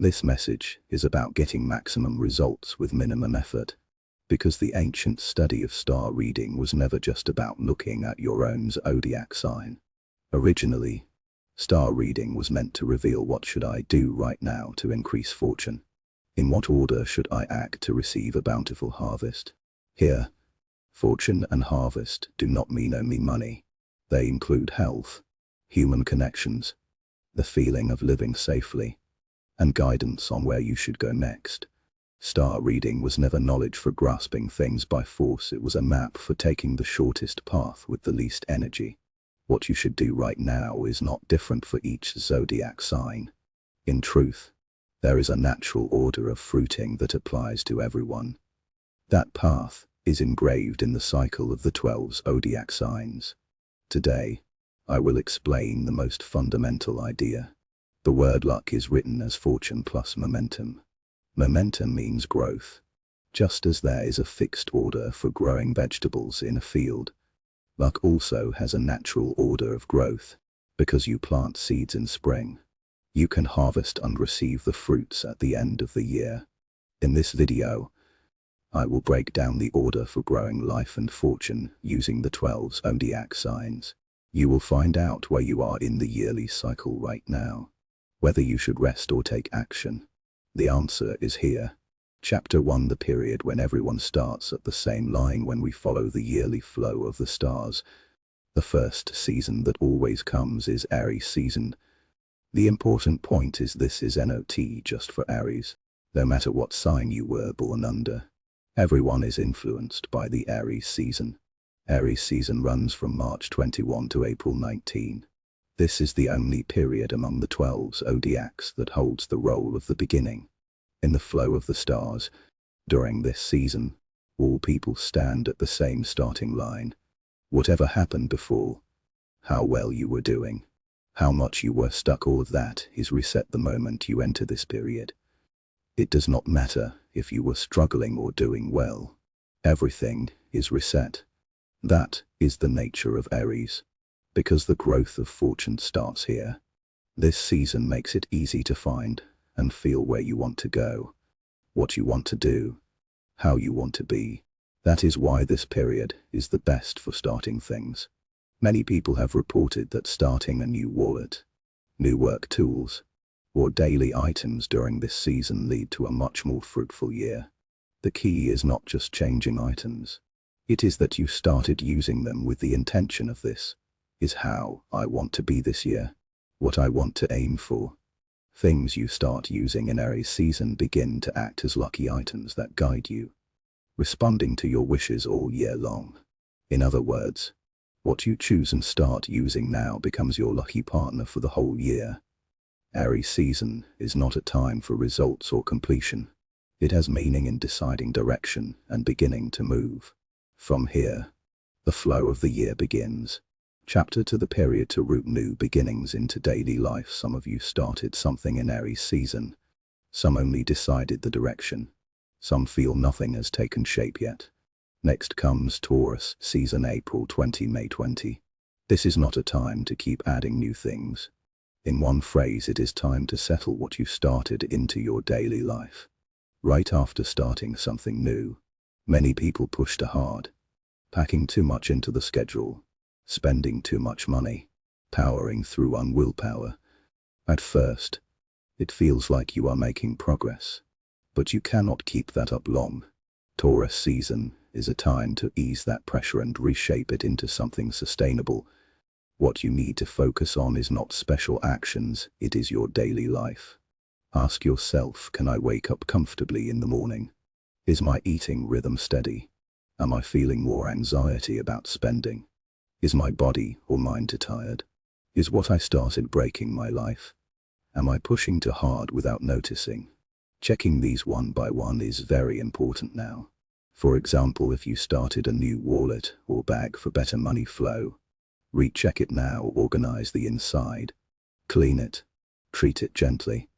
This message is about getting maximum results with minimum effort, because the ancient study of star reading was never just about looking at your own zodiac sign. Originally, star reading was meant to reveal what should I do right now to increase fortune. In what order should I act to receive a bountiful harvest? Here, fortune and harvest do not mean only money. They include health, human connections, the feeling of living safely, and guidance on where you should go next. Star reading was never knowledge for grasping things by force. It was a map for taking the shortest path with the least energy. What you should do right now is not different for each zodiac sign. In truth, there is a natural order of fruiting that applies to everyone. That path is engraved in the cycle of the 12 zodiac signs. Today, I will explain the most fundamental idea. The word luck is written as fortune plus momentum. Momentum means growth. Just as there is a fixed order for growing vegetables in a field, luck also has a natural order of growth. Because you plant seeds in spring, you can harvest and receive the fruits at the end of the year. In this video, I will break down the order for growing life and fortune using the 12 zodiac signs. You will find out where you are in the yearly cycle right now, whether you should rest or take action. The answer is here. Chapter 1: The period when everyone starts at the same line. When we follow the yearly flow of the stars, the first season that always comes is Aries season. The important point is this is not just for Aries. No matter what sign you were born under, everyone is influenced by the Aries season. Aries season runs from March 21 to April 19. This is the only period among the 12 zodiacs that holds the role of the beginning. In the flow of the stars, during this season, all people stand at the same starting line. Whatever happened before, how well you were doing, how much you were stuck, all of that is reset the moment you enter this period. It does not matter if you were struggling or doing well. Everything is reset. That is the nature of Aries, because the growth of fortune starts here. This season makes it easy to find and feel where you want to go, what you want to do, how you want to be. That is why this period is the best for starting things. Many people have reported that starting a new wallet, new work tools, or daily items during this season lead to a much more fruitful year. The key is not just changing items. It is that you started using them with the intention of this is how I want to be this year, what I want to aim for. Things you start using in Aries season begin to act as lucky items that guide you, responding to your wishes all year long. In other words, what you choose and start using now becomes your lucky partner for the whole year. Aries season is not a time for results or completion. It has meaning in deciding direction and beginning to move. From here, the flow of the year begins. Chapter 2: The period to root new beginnings into daily life. Some of you started something in Aries season. Some only decided the direction. Some feel nothing has taken shape yet. Next comes Taurus season, April 20 May 20. This is not a time to keep adding new things. In one phrase, it is time to settle what you started into your daily life. Right after starting something new, many people push too hard, packing too much into the schedule, spending too much money, powering through on willpower. At first, it feels like you are making progress, but you cannot keep that up long. Taurus season is a time to ease that pressure and reshape it into something sustainable. What you need to focus on is not special actions, it is your daily life. Ask yourself, can I wake up comfortably in the morning? Is my eating rhythm steady? Am I feeling more anxiety about spending? Is my body or mind too tired? Is what I started breaking my life? Am I pushing too hard without noticing? Checking these one by one is very important now. For example, if you started a new wallet or bag for better money flow, recheck it now, organize the inside, clean it, treat it gently.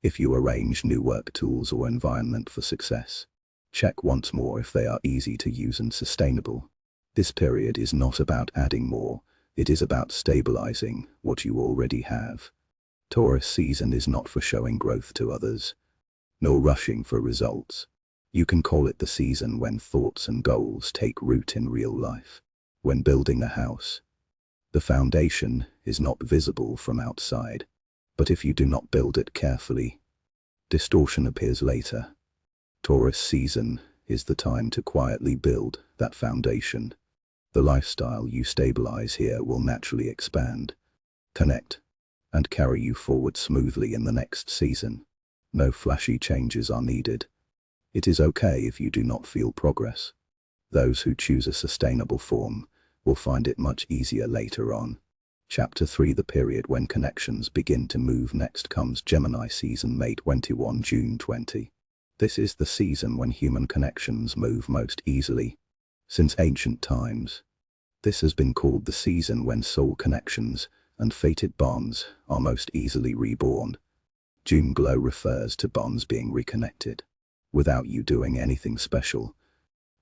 If you arrange new work tools or environment for success, check once more if they are easy to use and sustainable. This period is not about adding more, it is about stabilizing what you already have. Taurus season is not for showing growth to others, nor rushing for results. You can call it the season when thoughts and goals take root in real life. When building a house, the foundation is not visible from outside, but if you do not build it carefully, distortion appears later. Taurus season is the time to quietly build that foundation. The lifestyle you stabilize here will naturally expand, connect, and carry you forward smoothly in the next season. No flashy changes are needed. It is okay if you do not feel progress. Those who choose a sustainable form will find it much easier later on. Chapter 3: The period when connections begin to move. Next comes Gemini season, May 21 June 20. This is the season when human connections move most easily. Since ancient times, this has been called the season when soul connections and fated bonds are most easily reborn. June glow refers to bonds being reconnected. Without you doing anything special,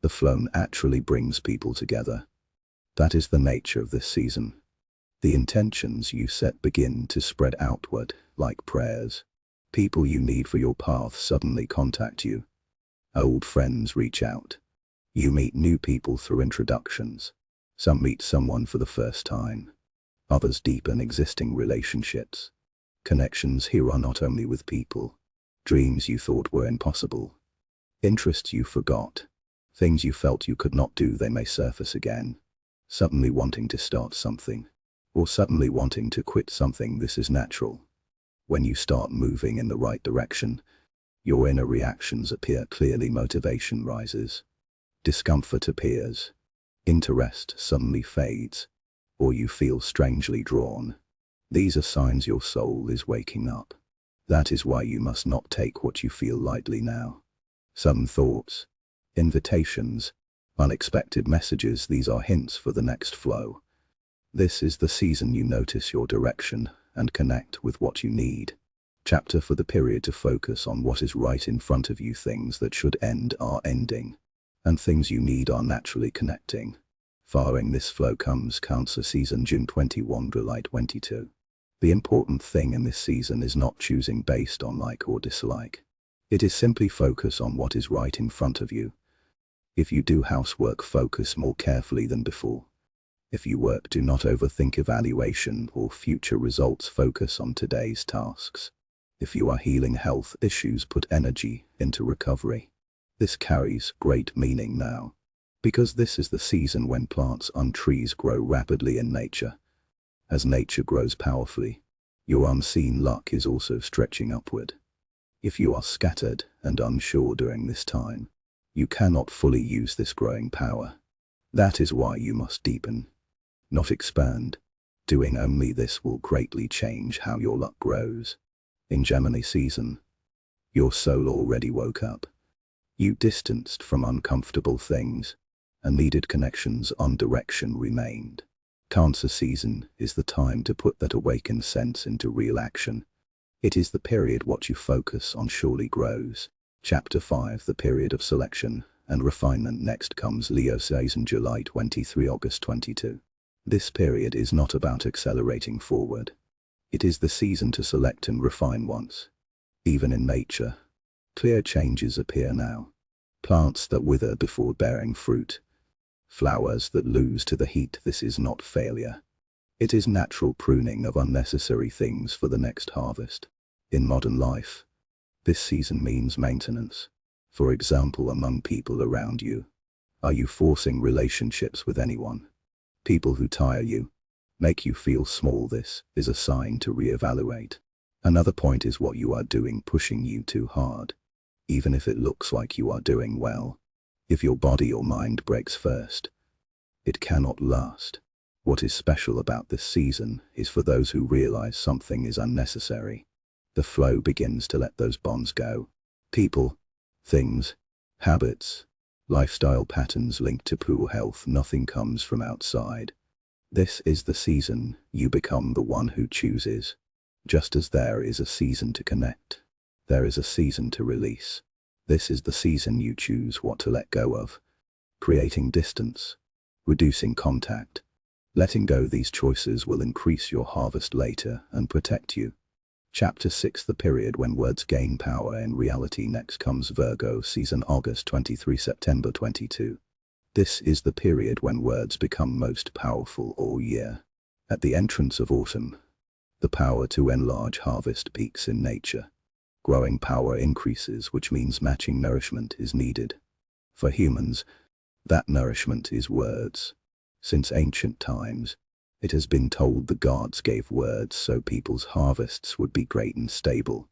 the flow naturally brings people together. That is the nature of this season. The intentions you set begin to spread outward like prayers. People you need for your path suddenly contact you. Old friends reach out. You meet new people through introductions. Some meet someone for the first time. Others deepen existing relationships. Connections here are not only with people. Dreams you thought were impossible. Interests you forgot. Things you felt you could not do, they may surface again. Suddenly wanting to start something, or suddenly wanting to quit something. This is natural. When you start moving in the right direction, your inner reactions appear clearly. Motivation rises. Discomfort appears. Interest suddenly fades, or you feel strangely drawn. These are signs your soul is waking up. That is why you must not take what you feel lightly now. Sudden thoughts, invitations, unexpected messages, these are hints for the next flow. This is the season you notice your direction and connect with what you need. Chapter 4: The period to focus on what is right in front of you. Things that should end are ending, and things you need are naturally connecting. Following this flow comes Cancer season, June 21 July 22. The important thing in this season is not choosing based on like or dislike. It is simply focus on what is right in front of you. If you do housework, focus more carefully than before. If you work, do not overthink evaluation or future results. Focus on today's tasks. If you are healing health issues, put energy into recovery. This carries great meaning now, because this is the season when plants and trees grow rapidly in nature. As nature grows powerfully, your unseen luck is also stretching upward. If you are scattered and unsure during this time, you cannot fully use this growing power. That is why you must deepen, not expand. Doing only this will greatly change how your luck grows. In Gemini season, your soul already woke up. You distanced from uncomfortable things, and needed connections on direction remained. Cancer season is the time to put that awakened sense into real action. It is the period what you focus on surely grows. Chapter 5: The period of selection and refinement. Next comes Leo season, July 23 August 22. This period is not about accelerating forward. It is the season to select and refine once. Even in nature, clear changes appear now. Plants that wither before bearing fruit. Flowers that lose to the heat. This is not failure. It is natural pruning of unnecessary things for the next harvest. In modern life, this season means maintenance. For example, among people around you. Are you forcing relationships with anyone? People who tire you, make you feel small. This is a sign to reevaluate. Another point is what you are doing pushing you too hard. Even if it looks like you are doing well, if your body or mind breaks first, it cannot last. What is special about this season is for those who realize something is unnecessary. The flow begins to let those bonds go. People, things, habits, lifestyle patterns linked to poor health. Nothing comes from outside. This is the season you become the one who chooses. Just as there is a season to connect, there is a season to release. This is the season you choose what to let go of. Creating distance, reducing contact. Letting go these choices will increase your harvest later and protect you. Chapter 6: The period when words gain power in reality. Next comes Virgo season, August 23 September 22. This is the period when words become most powerful all year. At the entrance of autumn, the power to enlarge harvest peaks in nature. Growing power increases, which means matching nourishment is needed. For humans, that nourishment is words. Since ancient times, it has been told the gods gave words so people's harvests would be great and stable.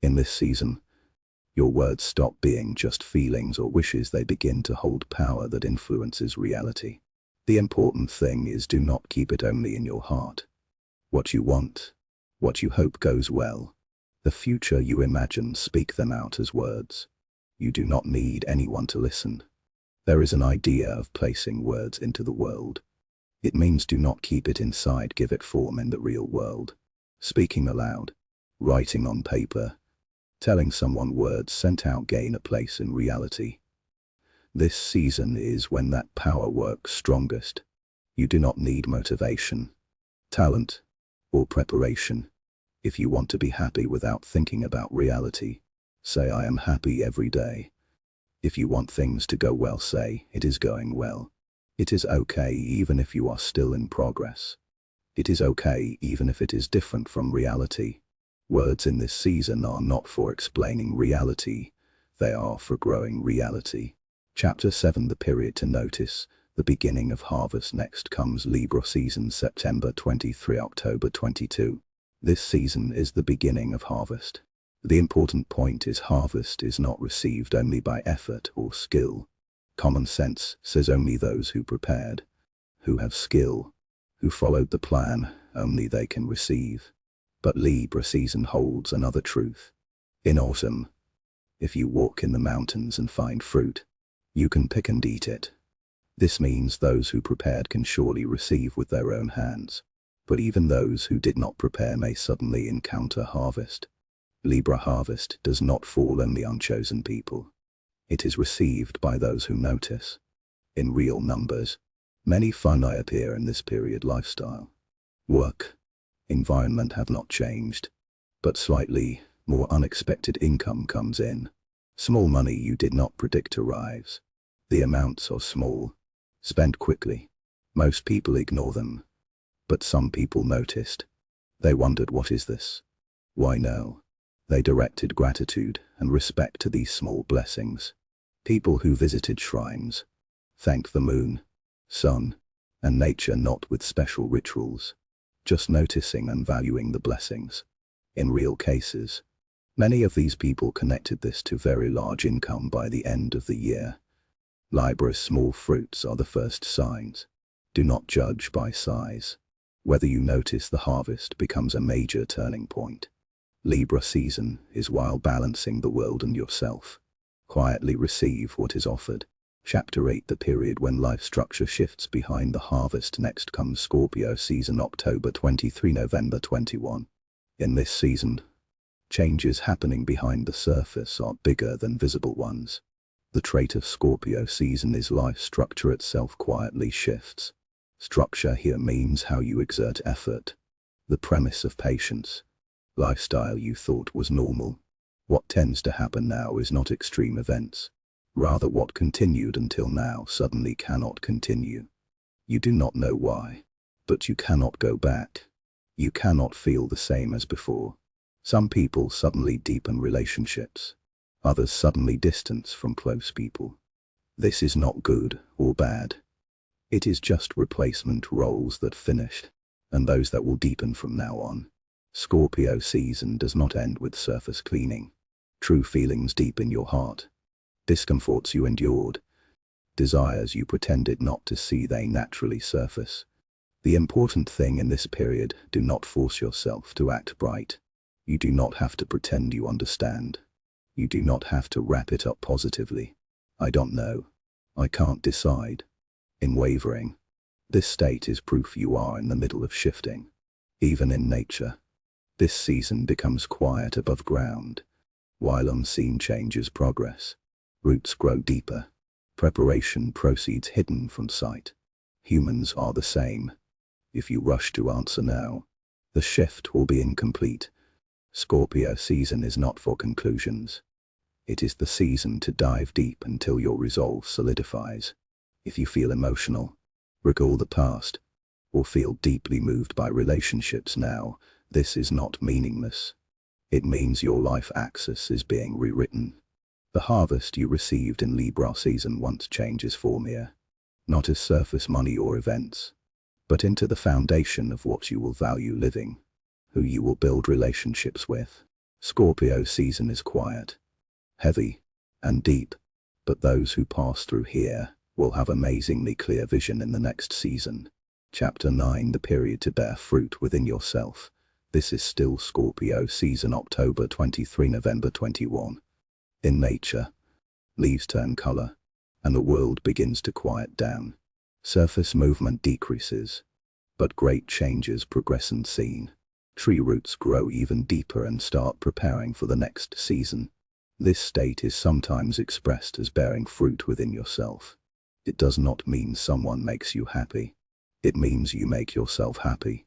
In this season, your words stop being just feelings or wishes. They begin to hold power that influences reality. The important thing is, do not keep it only in your heart. What you want, what you hope goes well, the future you imagine, speak them out as words. You do not need anyone to listen. There is an idea of placing words into the world. It means do not keep it inside, give it form in the real world. Speaking aloud, writing on paper, telling someone, words sent out gain a place in reality. This season is when that power works strongest. You do not need motivation, talent, or preparation. If you want to be happy without thinking about reality, say I am happy every day. If you want things to go well, say it is going well. It is okay even if you are still in progress. It is okay even if it is different from reality. Words in this season are not for explaining reality, they are for growing reality. Chapter 7: The period to notice, the beginning of harvest. Next comes Libra season, September 23 October 22. This season is the beginning of harvest. The important point is harvest is not received only by effort or skill. Common sense says only those who prepared, who have skill, who followed the plan, only they can receive. But Libra season holds another truth. In autumn, if you walk in the mountains and find fruit, you can pick and eat it. This means those who prepared can surely receive with their own hands. But even those who did not prepare may suddenly encounter harvest. Libra harvest does not fall on the unchosen people. It is received by those who notice. In real numbers, many fungi appear in this period. Lifestyle, work, environment have not changed, but slightly more unexpected income comes in. Small money you did not predict arrives. The amounts are small, spent quickly. Most people ignore them, but some people noticed. They wondered, what is this? Why no? They directed gratitude and respect to these small blessings. People who visited shrines thanked the moon, sun, and nature, not with special rituals, just noticing and valuing the blessings. In real cases, many of these people connected this to very large income by the end of the year. Libra's small fruits are the first signs. Do not judge by size. Whether you notice the harvest becomes a major turning point. Libra season is while balancing the world and yourself. Quietly receive what is offered. Chapter 8: The period when life structure shifts behind the harvest. Next comes Scorpio season, October 23 November 21. In this season, changes happening behind the surface are bigger than visible ones. The trait of Scorpio season is life structure itself quietly shifts. Structure here means how you exert effort. The premise of patience. Lifestyle you thought was normal. What tends to happen now is not extreme events. Rather, what continued until now suddenly cannot continue. You do not know why, but you cannot go back. You cannot feel the same as before. Some people suddenly deepen relationships. Others suddenly distance from close people. This is not good or bad. It is just replacement roles that finished, and those that will deepen from now on. Scorpio season does not end with surface cleaning. True feelings deep in your heart, discomforts you endured, desires you pretended not to see, they naturally surface. The important thing in this period, do not force yourself to act bright. You do not have to pretend you understand. You do not have to wrap it up positively. I don't know. I can't decide. In wavering, this state is proof you are in the middle of shifting. Even in nature, this season becomes quiet above ground, while unseen changes progress. Roots grow deeper. Preparation proceeds hidden from sight. Humans are the same. If you rush to answer now, the shift will be incomplete. Scorpio season is not for conclusions. It is the season to dive deep until your resolve solidifies. If you feel emotional, recall the past, or feel deeply moved by relationships now, this is not meaningless. It means your life axis is being rewritten. The harvest you received in Libra season once changes form here, not as surface money or events, but into the foundation of what you will value living, who you will build relationships with. Scorpio season is quiet, heavy, and deep, but those who pass through here will have amazingly clear vision in the next season. Chapter 9, the period to bear fruit within yourself. This is still Scorpio season, October 23, November 21. In nature, leaves turn color, and the world begins to quiet down. Surface movement decreases, but great changes progress unseen. Tree roots grow even deeper and start preparing for the next season. This state is sometimes expressed as bearing fruit within yourself. It does not mean someone makes you happy. It means you make yourself happy.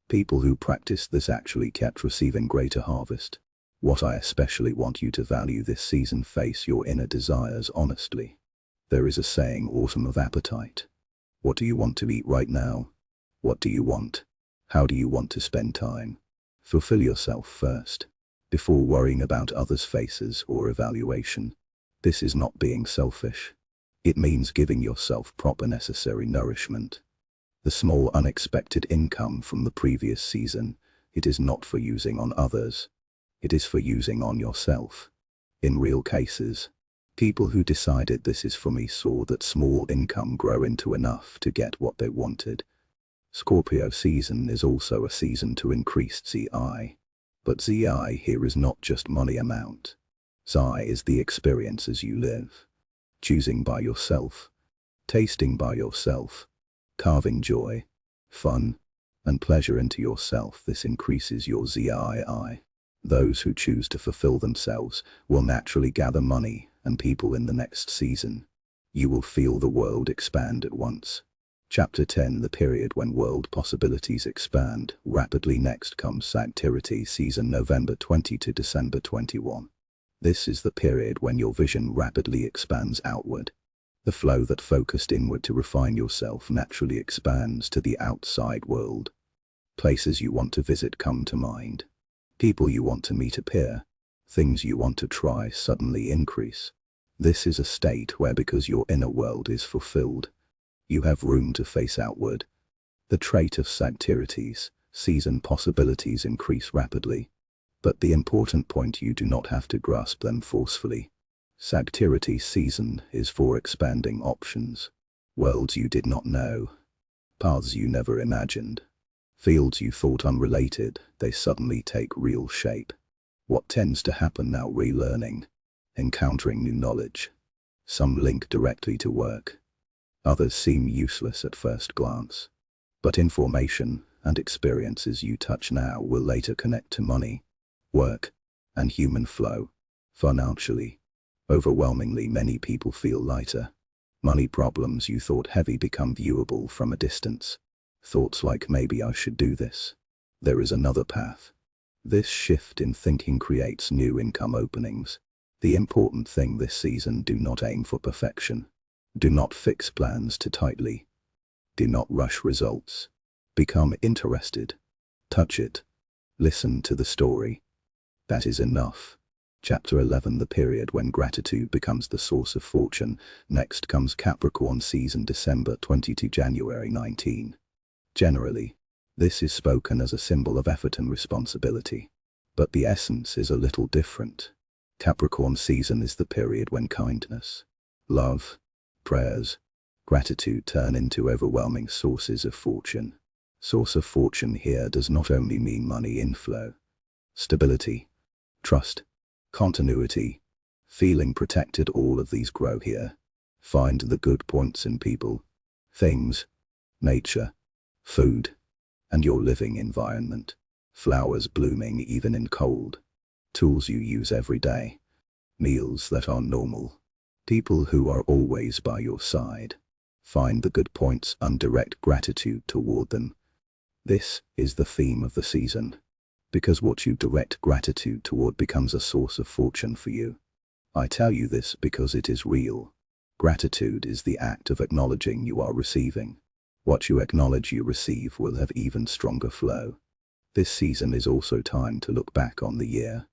People who practice this actually kept receiving greater harvest. What I especially want you to value this season: face your inner desires honestly. There is a saying, autumn of appetite. What do you want to eat right now? What do you want? How do you want to spend time? Fulfill yourself first, before worrying about others' faces or evaluation. This is not being selfish. It means giving yourself proper necessary nourishment. The small unexpected income from the previous season, it is not for using on others. It is for using on yourself. In real cases, people who decided this is for me saw that small income grow into enough to get what they wanted. Scorpio season is also a season to increase ZI. But ZI here is not just money amount. ZI is the experiences you live. Choosing by yourself, tasting by yourself, carving joy, fun, and pleasure into yourself. This increases your ZII. Those who choose to fulfill themselves will naturally gather money and people in the next season. You will feel the world expand at once. Chapter 10, the period when world possibilities expand rapidly. Next comes Sagittarius season, November 20 to December 21. This is the period when your vision rapidly expands outward. The flow that focused inward to refine yourself naturally expands to the outside world. Places you want to visit come to mind. People you want to meet appear. Things you want to try suddenly increase. This is a state where, because your inner world is fulfilled, you have room to face outward. The trait of Sagittarius season: possibilities increase rapidly. But the important point, you do not have to grasp them forcefully. Sagittarius season is for expanding options. Worlds you did not know. Paths you never imagined. Fields you thought unrelated, they suddenly take real shape. What tends to happen now? Relearning. Encountering new knowledge. Some link directly to work. Others seem useless at first glance. But information and experiences you touch now will later connect to money, work, and human flow. Financially, overwhelmingly many people feel lighter. Money problems you thought heavy become viewable from a distance. Thoughts like, maybe I should do this. There is another path. This shift in thinking creates new income openings. The important thing this season: do not aim for perfection. Do not fix plans too tightly. Do not rush results. Become interested. Touch it. Listen to the story. That is enough. Chapter 11, the period when gratitude becomes the source of fortune. Next comes Capricorn season, December 20 to January 19. Generally, this is spoken as a symbol of effort and responsibility. But the essence is a little different. Capricorn season is the period when kindness, love, prayers, gratitude turn into overwhelming sources of fortune. Source of fortune here does not only mean money inflow. Stability, trust, continuity, feeling protected, all of these grow here. Find the good points in people, things, nature, food, and your living environment. Flowers blooming even in cold. Tools you use every day. Meals that are normal. People who are always by your side. Find the good points and direct gratitude toward them. This is the theme of the season. because what you direct gratitude toward becomes a source of fortune for you. I tell you this because it is real. Gratitude is the act of acknowledging you are receiving. What you acknowledge you receive will have even stronger flow. This season is also time to look back on the year,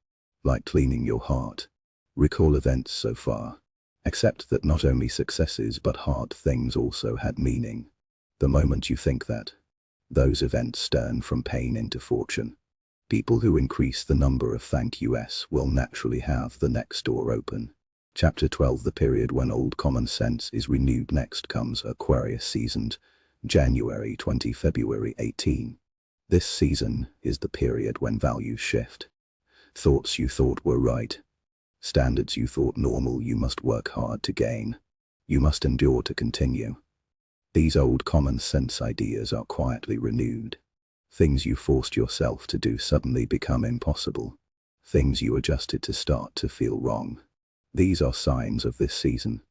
like cleaning your heart. Recall events so far. Accept that not only successes but hard things also had meaning. The moment you think that, those events turn from pain into fortune. People who increase the number of thank yous will naturally have the next door open. Chapter 12. The period when old common sense is renewed. Next comes Aquarius season, January 20, February 18. This season is the period when values shift. Thoughts you thought were right, standards you thought normal, you must work hard to gain. You must endure to continue. These old common sense ideas are quietly renewed. Things you forced yourself to do suddenly become impossible. Things you adjusted to start to feel wrong. These are signs of this season.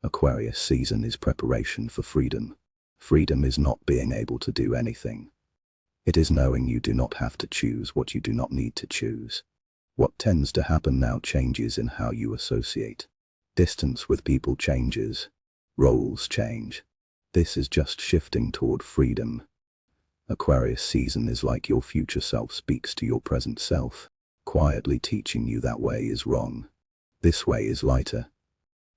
Aquarius season is preparation for freedom. Freedom is not being able to do anything. It is knowing you do not have to choose what you do not need to choose. What tends to happen now changes in how you associate. Distance with people changes. Roles change. This is just shifting toward freedom. Aquarius season is like your future self speaks to your present self, quietly teaching you that way is wrong. This way is lighter.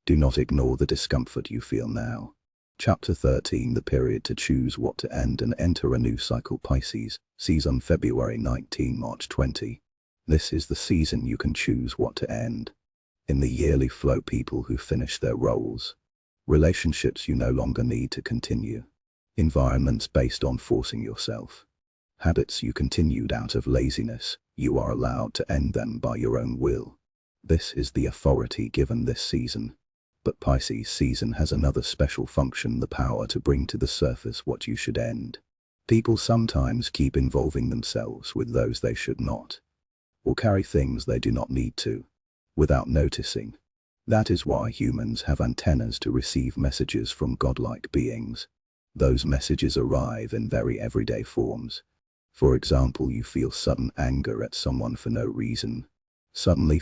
Do not ignore the discomfort you feel now. Chapter 13. The period to choose what to end and enter a new cycle. Pisces season, February 19, March 20. This is the season you can choose what to end. In the yearly flow, people who finish their roles. Relationships you no longer need to continue. Environments based on forcing yourself. Habits you continued out of laziness, you are allowed to end them by your own will. This is the authority given this season. But Pisces season has another special function, the power to bring to the surface what you should end. People sometimes keep involving themselves with those they should not, or carry things they do not need to, without noticing. That is why humans have antennas to receive messages from godlike beings. Those messages arrive in very everyday forms. For example, you feel sudden anger at someone for no reason. Suddenly